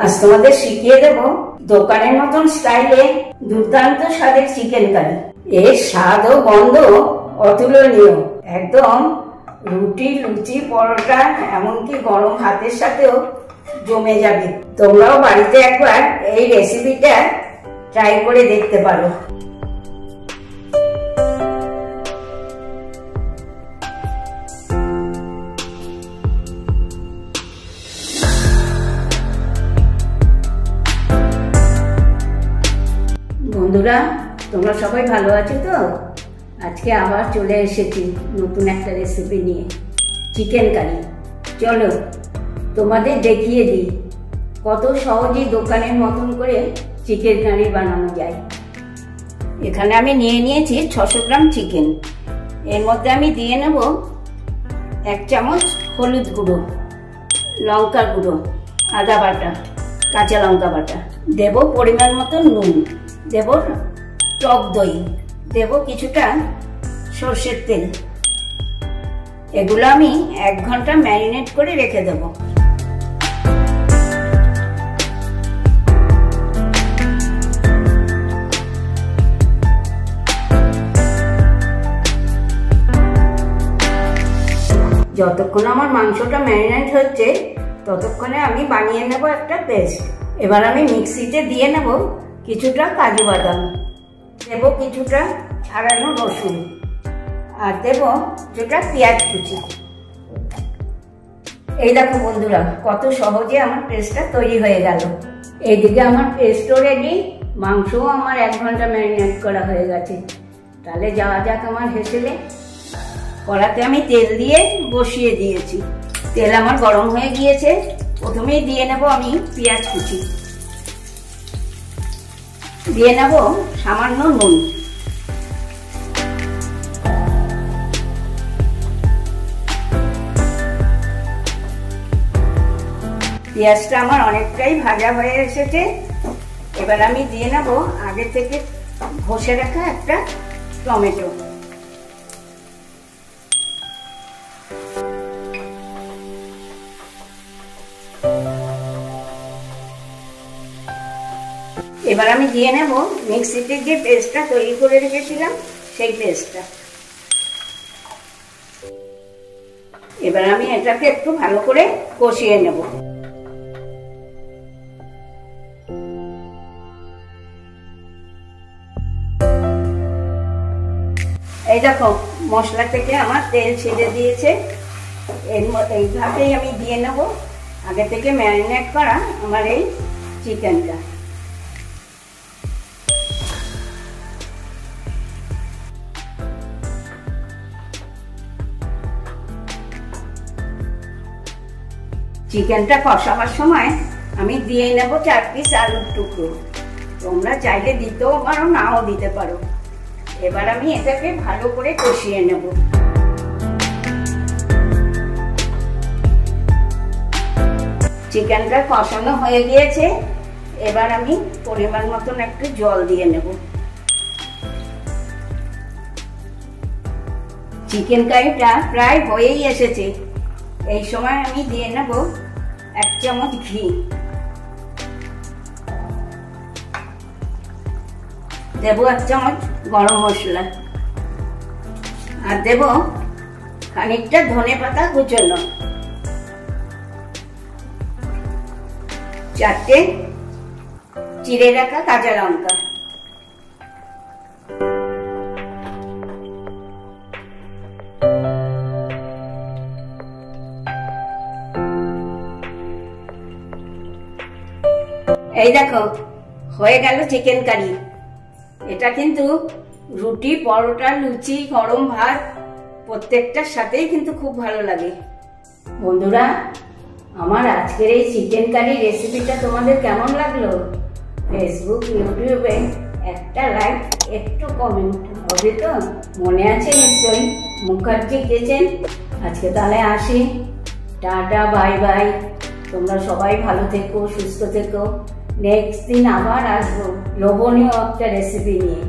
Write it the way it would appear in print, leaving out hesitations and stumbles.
আজ তোমাদের শিখিয়ে দেব দোকানের মতন স্টাইলে দুর্দান্ত স্বাদের চিকেন কারি। এর স্বাদ ও গন্ধ অতুলনীয়, একদম রুটি, লুচি, পরোটা, এমনকি গরম ভাতের সাথেও জমে যাবে। তোমরাও বাড়িতে একবার এই রেসিপিটা ট্রাই করে দেখতে পারো। বন্ধুরা, তোমরা সবাই ভালো আছো তো? আজকে আবার চলে এসেছি নতুন একটা রেসিপি নিয়ে, চিকেন কারি। চলো তোমাদের দেখিয়ে দিই কত সহজেই দোকানের মতন করে চিকেন কারি বানানো যায়। এখানে আমি নিয়ে নিয়েছি 600 গ্রাম চিকেন। এর মধ্যে আমি দিয়ে নেব 1 চামচ হলুদ গুঁড়ো, লঙ্কার গুঁড়ো, আদা বাটা, কাঁচা লঙ্কা বাটা, দেব পরিমাণ মতো নুন, দেব টক দই, দেব কিছুটা সর্ষের তেল। এগুলো আমি 1 ঘন্টা ম্যারিনেট করে রেখে দেব। যতক্ষণ আমার মাংসটা ম্যারিনেট হচ্ছে ততক্ষণে আমি বানিয়ে নেব একটা পেস্ট। এবার আমি মিক্সিতে দিয়ে নেব কিছুটা কাজু বাদাম, দেব কিছুটা ছাড়ানো রসুন, আর দেব কিছুটা পেঁয়াজ কুচি। এই দেখো বন্ধুরা, কত সহজে আমার পেস্টটা তৈরি হয়ে গেল। এইদিকে আমার পেস্টও রেডি, মাংসও আমার 1 ঘন্টা ম্যারিনেট করা হয়ে গেছে। তাহলে যাওয়া যাক আমার হেসেলে। কড়াতে আমি তেল দিয়ে বসিয়ে দিয়েছি। তেল আমার গরম হয়ে গিয়েছে। প্রথমেই দিয়ে নেব আমি পেঁয়াজ কুচি, দিয়ে নেব সামান্য নুন, পেঁয়াজটা আমার অনেকটাই ভাজা হয়ে এসেছে। এবার আমি দিয়ে নেব আগে থেকে ঘষে রাখা একটা টমেটো। এবার আমি দিয়ে নেব মিক্সিতে যে পেস্টটা তৈরি করে রেখেছিলাম সেই পেস্টটা। এবার আমি এটাকে একটু ভালো করে কষিয়ে নেব। এই দেখো, মশলা থেকে আমার তেল ছেড়ে দিয়েছে। এইভাবেই আমি দিয়ে নেব আগে থেকে ম্যারিনেট করা আমার এই চিকেনটা। চিকেনটা কষাবার সময় আমি দিয়ে নেব 4 পিস আলুর টুকরো। তোমরা চাইলে দিতেও পারো, নাও দিতে পারো। এবার আমি এটাকে ভালো করে কষিয়ে নেব। চিকেনটা কষানো হয়ে গিয়েছে। এবার আমি পরিমাণ মতন একটু জল দিয়ে নেব। চিকেন কারিটা প্রায় হয়েই এসেছে। এই সময় আমি দিয়ে নেব 1 চামচ ঘি, দেব 1 চামচ গরম মশলা, আর দেব খানিকটা ধনেপাতা কুচনো, 4টে চিড়ে রাখা কাঁচা লঙ্কা। এই দেখো, হয়ে গেল চিকেন কারি। এটা কিন্তু রুটি, পরোটা, লুচি, গরম ভাত প্রত্যেকটার সাথেই কিন্তু খুব ভালো লাগে। বন্ধুরা, আমার আজকের এই চিকেন কারি রেসিপিটা তোমাদের কেমন লাগলো? ফেসবুক, ইউটিউবে একটা লাইক, একটু কমেন্ট হবে তো? মনে আছে নিশ্চয়ই, মুখার্জি কিচেন। আজকে তাহলে আসি, টাটা, বাই বাই। তোমরা সবাই ভালো থেকো, সুস্থ থেকো। নেক্সট দিন আবার আসবো লোভনীয় একটা রেসিপি নিয়ে।